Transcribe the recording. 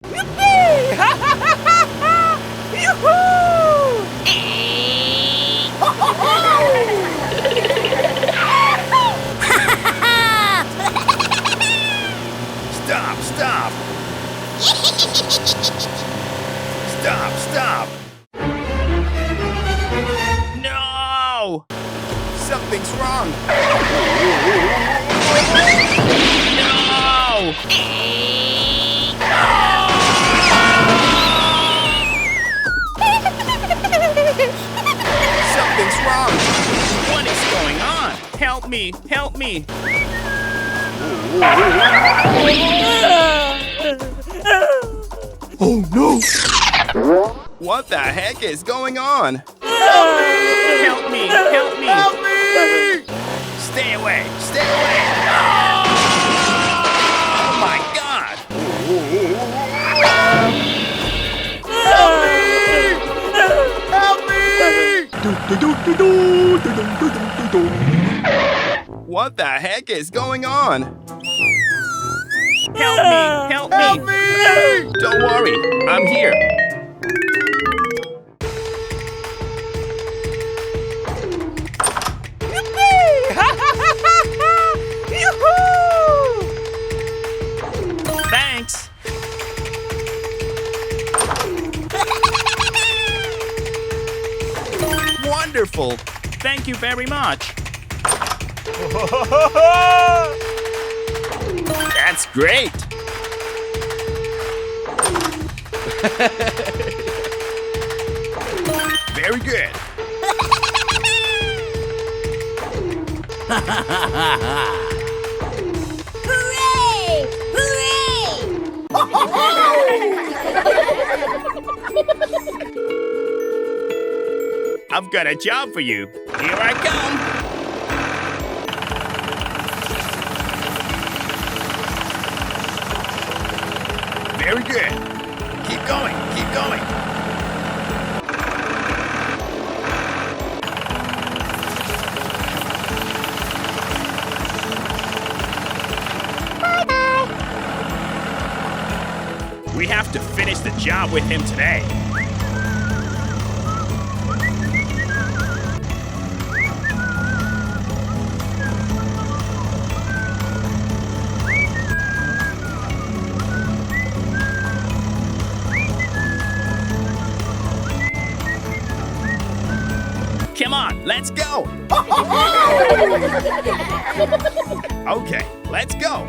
Yippee! Yoo-hoo! Stop, stop! Stop, stop! No! Something's wrong! No! Something's wrong! What is going on? Help me! Help me! Oh no! What the heck is going on? Help me! Help me! Help me! Stay away! Stay away! Oh my God! What the heck is going on? Help me! Help me! Help me! Don't worry, I'm here. Yoo-hoo! Thanks! Wonderful! Thank you very much! That's great! Very good! Hooray! Hooray! I've got a job for you. Here I come! Very good! Keep going! Keep going! We have to finish the job with him today. Come on, let's go! Okay, let's go!